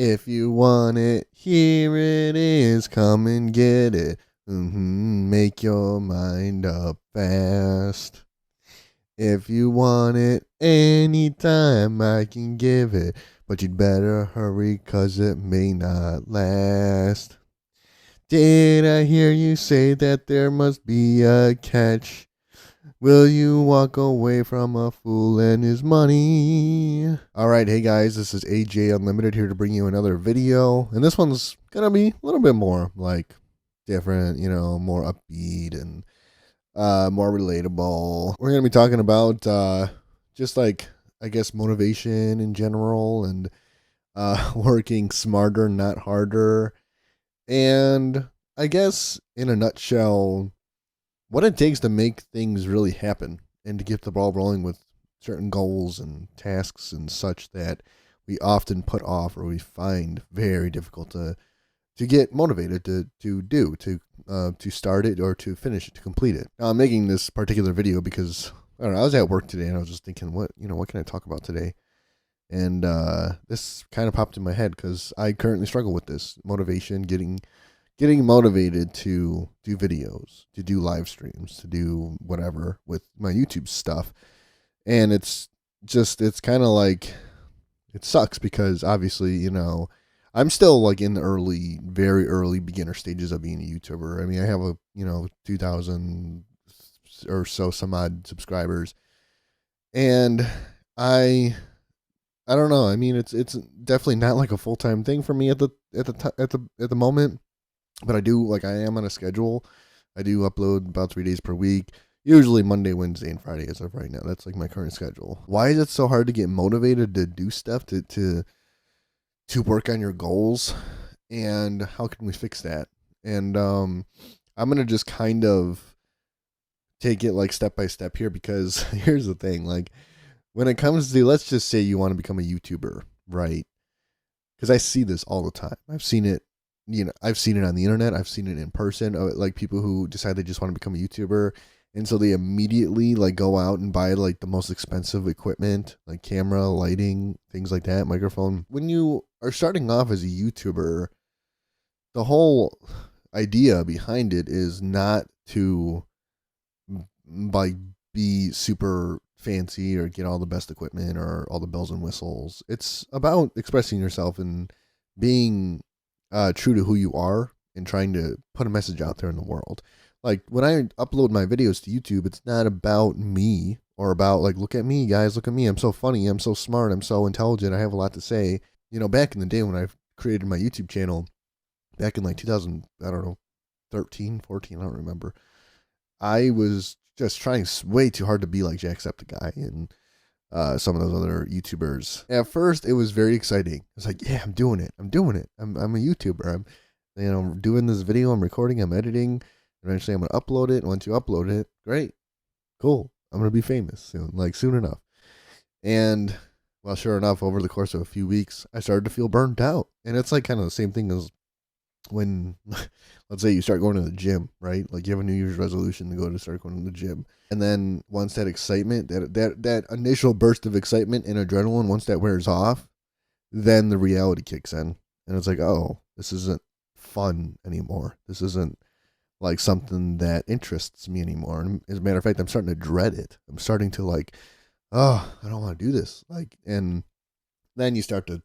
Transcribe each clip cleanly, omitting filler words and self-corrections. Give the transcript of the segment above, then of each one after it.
If you want it, here it is. Come and get it. Make your mind up fast. If you want it anytime, I can give it. But you'd better hurry, 'cause it may not last. Did I hear you say that there must be a catch? Will you walk away from a fool and his money? Alright, hey guys, this is AJ Unlimited here to bring you another video. And this one's gonna be a little bit more like different, more upbeat and more relatable. We're gonna be talking about just like I guess motivation in general and working smarter, not harder. And I guess in a nutshell, what it takes to make things really happen and to get the ball rolling with certain goals and tasks and such that we often put off or we find very difficult to get motivated to start it or to finish it, to complete it. Now I'm making this particular video because I don't know, I was at work today and I was just thinking, what can I talk about today? And this kind of popped in my head because I currently struggle with this motivation, getting motivated to do videos, to do live streams, to do whatever with my YouTube stuff. And it's kind of like, it sucks because obviously, I'm still like in the very early beginner stages of being a YouTuber. I mean, I have 2,000 or so some odd subscribers. And I don't know. I mean, it's definitely not like a full-time thing for me at the moment. But I am on a schedule. I do upload about 3 days per week, usually Monday, Wednesday, and Friday as of right now. That's like my current schedule. Why is it so hard to get motivated to do stuff, to work on your goals? And how can we fix that? And I'm going to just kind of take it like step by step here, because here's the thing. Like when it comes to, let's just say you want to become a YouTuber, right? Because I see this all the time. I've seen it on the internet. I've seen it in person. Like people who decide they just want to become a YouTuber, and so they immediately like go out and buy like the most expensive equipment, like camera, lighting, things like that, microphone. When you are starting off as a YouTuber, the whole idea behind it is not to like be super fancy or get all the best equipment or all the bells and whistles. It's about expressing yourself and being true to who you are and trying to put a message out there in the world. Like when I upload my videos to YouTube, it's not about me or about like, look at me, guys, look at me. I'm so funny. I'm so smart. I'm so intelligent. I have a lot to say. Back in the day when I created my YouTube channel back in like 2000, I don't know, 13, 14, I don't remember. I was just trying way too hard to be like Jacksepticeye and some of those other YouTubers. At first, it was very exciting. It's like, yeah, I'm doing it. I'm a YouTuber. I'm doing this video. I'm recording. I'm editing. Eventually, I'm gonna upload it. And once you upload it, great, cool. I'm gonna be famous soon enough. And well, sure enough, over the course of a few weeks, I started to feel burnt out. And it's like kind of the same thing as when let's say you start going to the gym, right? Like you have a New Year's resolution to start going to the gym. And then once that excitement, that initial burst of excitement and adrenaline, once that wears off, then the reality kicks in. And it's like, oh, this isn't fun anymore. This isn't like something that interests me anymore. And as a matter of fact, I'm starting to dread it. I'm starting to like, oh, I don't want to do this. And then you start to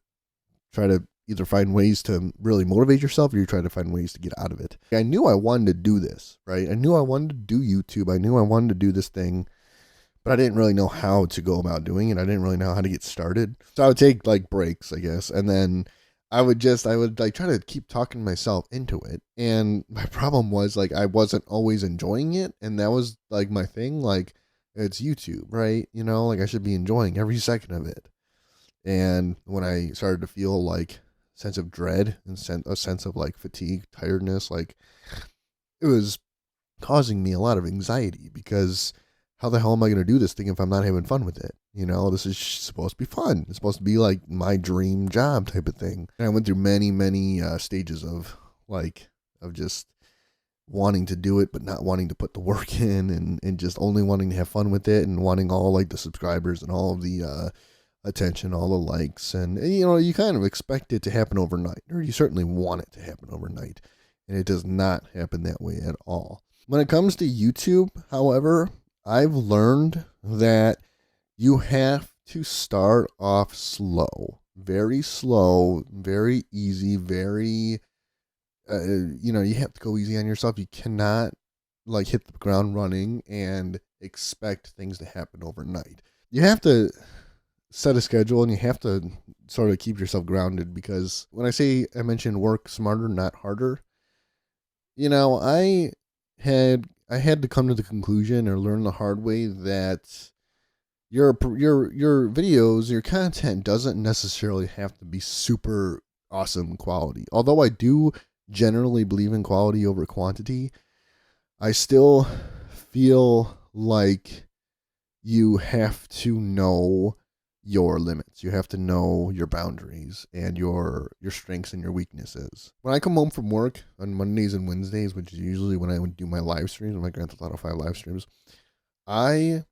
try to either find ways to really motivate yourself or you try to find ways to get out of it. I knew I wanted to do this, right? I knew I wanted to do YouTube. I knew I wanted to do this thing, but I didn't really know how to go about doing it. I didn't really know how to get started. So I would take like breaks, I guess. And then I would like try to keep talking myself into it. And my problem was like, I wasn't always enjoying it. And that was like my thing. Like it's YouTube, right? Like I should be enjoying every second of it. And when I started to feel like sense of dread and a sense of like fatigue, tiredness, like it was causing me a lot of anxiety because how the hell am I going to do this thing if I'm not having fun with it? This is supposed to be fun. It's supposed to be like my dream job type of thing. And I went through many stages of just wanting to do it, but not wanting to put the work in and just only wanting to have fun with it and wanting all like the subscribers and all of the attention, all the likes, and you kind of expect it to happen overnight, or you certainly want it to happen overnight, and it does not happen that way at all. When it comes to YouTube, however, I've learned that you have to start off slow, very easy, very, you have to go easy on yourself. You cannot like hit the ground running and expect things to happen overnight. You have to set a schedule, and you have to sort of keep yourself grounded, because when I mentioned work smarter, not harder, I had to come to the conclusion, or learn the hard way, that your videos, your content doesn't necessarily have to be super awesome quality. Although I do generally believe in quality over quantity, I still feel like you have to know your limits. You have to know your boundaries and your strengths and your weaknesses. When I come home from work on Mondays and Wednesdays, which is usually when I would do my live streams, my Grand Theft Auto 5 live streams, I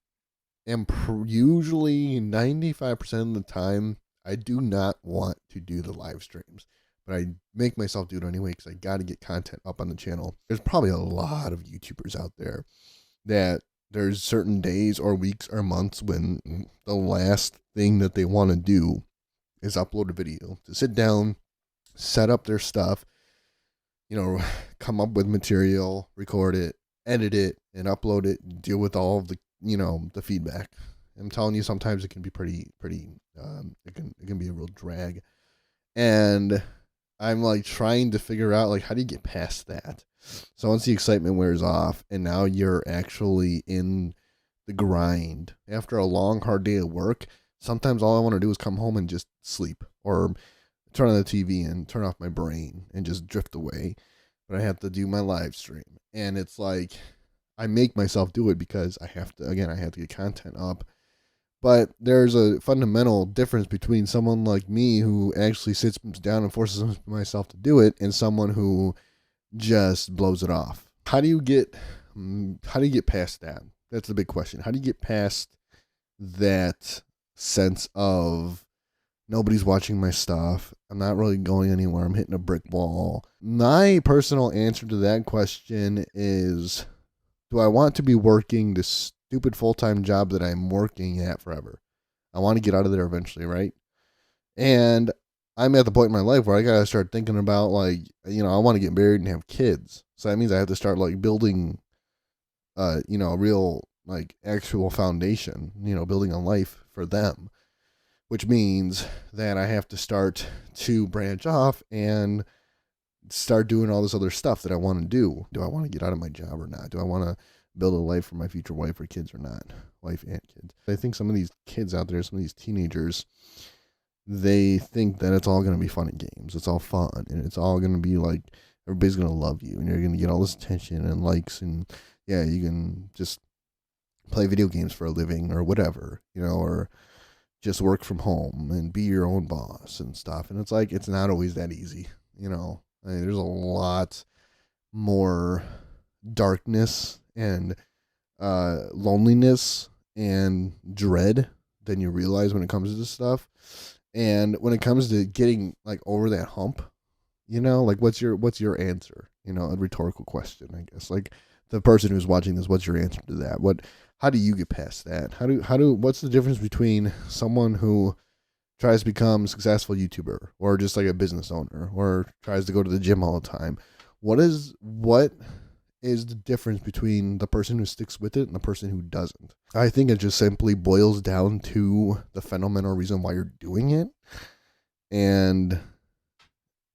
am usually 95% of the time, I do not want to do the live streams, but I make myself do it anyway, because I got to get content up on the channel. There's probably a lot of YouTubers out there that there's certain days or weeks or months when the last thing that they want to do is upload a video, to sit down, set up their stuff, come up with material, record it, edit it, and upload it, deal with all of the, the feedback. I'm telling you, sometimes it can be pretty, it can be a real drag. And I'm like trying to figure out, like, how do you get past that? So once the excitement wears off and now you're actually in the grind after a long, hard day of work, sometimes all I want to do is come home and just sleep, or turn on the TV and turn off my brain and just drift away. But I have to do my live stream. And it's like, I make myself do it because I have to get content up. But there's a fundamental difference between someone like me, who actually sits down and forces myself to do it, and someone who just blows it off. How do you get past that? That's the big question. How do you get past that sense of nobody's watching my stuff, I'm not really going anywhere, I'm hitting a brick wall? My personal answer to that question is, do I want to be working this stupid full-time job that I'm working at forever? I want to get out of there eventually, right? And I'm at the point in my life where I gotta start thinking about, like, I want to get married and have kids. So that means I have to start like building, a real, like, actual foundation, building a life for them, which means that I have to start to branch off and start doing all this other stuff that I want to do. Do I want to get out of my job or not? Do I want to build a life for my future wife or kids or not? Wife and kids. I think some of these kids out there, some of these teenagers, they think that it's all going to be fun and games. It's all fun, and it's all going to be like, everybody's going to love you, and you're going to get all this attention and likes, and yeah, you can just play video games for a living or whatever, or just work from home and be your own boss and stuff. And it's like, it's not always that easy. There's a lot more darkness and loneliness and dread than you realize when it comes to this stuff. And when it comes to getting like over that hump, like, what's your answer? A rhetorical question, I guess. Like, the person who's watching this, what's your answer to that? How do you get past that? What's the difference between someone who tries to become a successful YouTuber, or just like a business owner, or tries to go to the gym all the time? What is the difference between the person who sticks with it and the person who doesn't? I think it just simply boils down to the fundamental reason why you're doing it and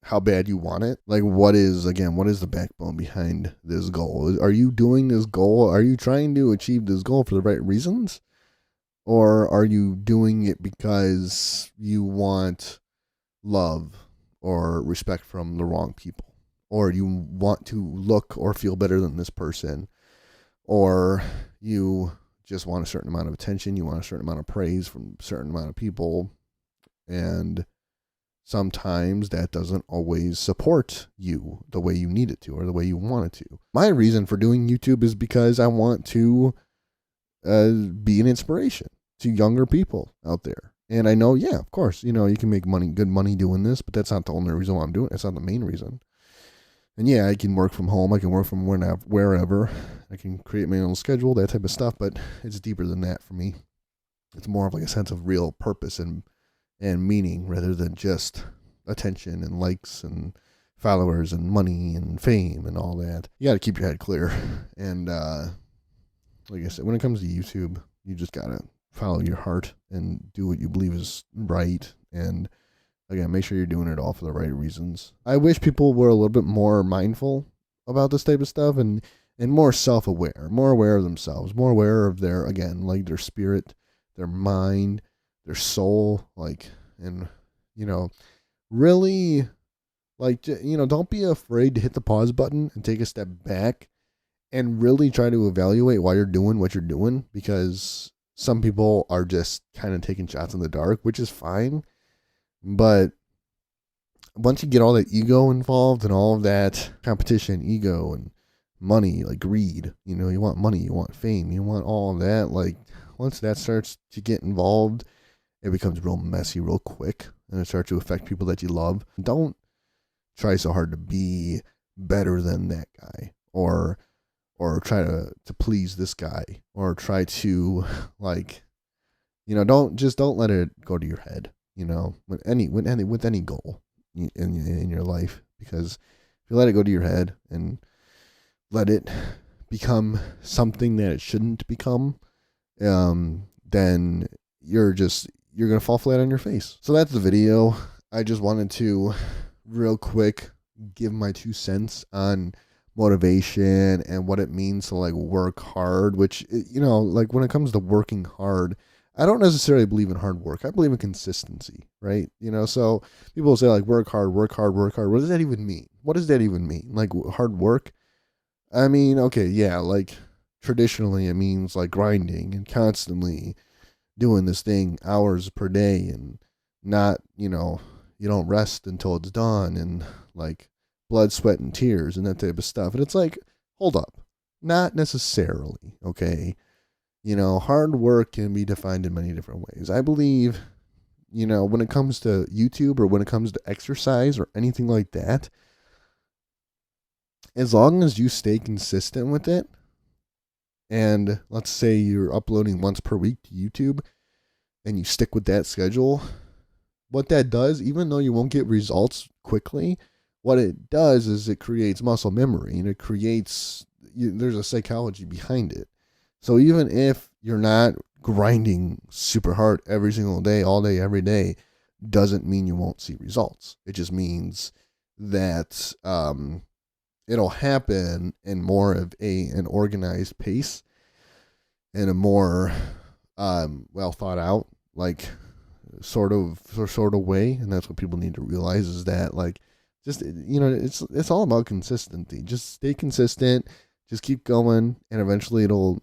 how bad you want it. Like, what is the backbone behind this goal? Are you doing this goal? Are you trying to achieve this goal for the right reasons? Or are you doing it because you want love or respect from the wrong people? Or you want to look or feel better than this person? Or you just want a certain amount of attention, you want a certain amount of praise from a certain amount of people, and sometimes that doesn't always support you the way you need it to, or the way you want it to. My reason for doing YouTube is because I want to be an inspiration to younger people out there. And I know, yeah, of course, you can make good money doing this, but that's not the only reason why I'm doing it. It's not the main reason. And yeah, I can work from home. I can work from wherever. I can create my own schedule, that type of stuff. But it's deeper than that for me. It's more of like a sense of real purpose and meaning rather than just attention and likes and followers and money and fame and all that. You got to keep your head clear. And like I said, when it comes to YouTube, you just got to follow your heart and do what you believe is right. And again, make sure you're doing it all for the right reasons. I wish people were a little bit more mindful about this type of stuff and more self-aware, more aware of themselves, more aware of their, again, like their spirit, their mind, their soul, like, and, really, like, don't be afraid to hit the pause button and take a step back and really try to evaluate why you're doing what you're doing, because some people are just kind of taking shots in the dark, which is fine. But once you get all that ego involved and all of that competition, ego and money, like greed, you want money, you want fame, you want all of that. Like once that starts to get involved, it becomes real messy real quick and it starts to affect people that you love. Don't try so hard to be better than that guy or try to please this guy or try to don't let it go to your head. With any goal in your life, because if you let it go to your head and let it become something that it shouldn't become, then you're gonna fall flat on your face. So that's the video. I just wanted to real quick give my 2 cents on motivation and what it means to like work hard, which, like when it comes to working hard, I don't necessarily believe in hard work. I believe in consistency, right? So people say like work hard, work hard, work hard. What does that even mean? What does that even mean? Like hard work? I mean, okay, yeah, like traditionally it means like grinding and constantly doing this thing hours per day and not, you don't rest until it's done and like blood, sweat, and tears and that type of stuff. And it's like, hold up. Not necessarily, okay? Hard work can be defined in many different ways. I believe, when it comes to YouTube or when it comes to exercise or anything like that, as long as you stay consistent with it, and let's say you're uploading once per week to YouTube and you stick with that schedule, what that does, even though you won't get results quickly, what it does is it creates muscle memory and it creates, there's a psychology behind it. So even if you're not grinding super hard every single day, all day, every day, doesn't mean you won't see results. It just means that it'll happen in more of an organized pace and a more well thought out, like sort of way. And that's what people need to realize is that like just it's all about consistency. Just stay consistent. Just keep going, and eventually it'll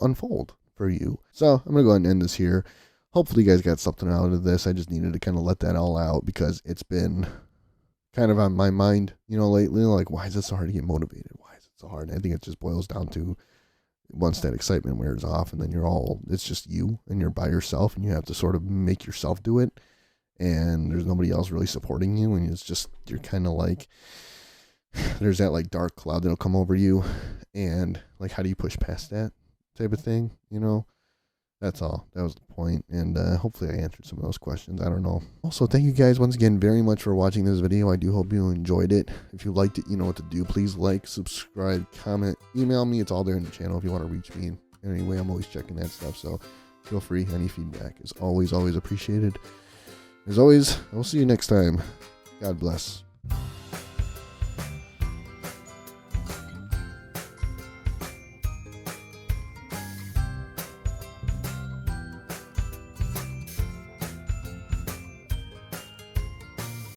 unfold for you. So I'm gonna go ahead and end this here. Hopefully you guys got something out of this. I just needed to kind of let that all out because it's been kind of on my mind, lately. Like, why is it so hard to get motivated? Why is it so hard? And I think it just boils down to once that excitement wears off, and then it's just you, and you're by yourself, and you have to sort of make yourself do it, and there's nobody else really supporting you, and it's just you're kind of like. There's that like dark cloud that'll come over you, and like how do you push past that type of thing? That's all. That was the point, and hopefully I answered some of those questions. I don't know. Also, thank you guys once again very much for watching this video. I do hope you enjoyed it. If you liked it, you know what to do. Please like, subscribe, comment, email me. It's all there in the channel if you want to reach me in any way. I'm always checking that stuff, so feel free. Any feedback is always appreciated. As always, I will see you next time. God bless.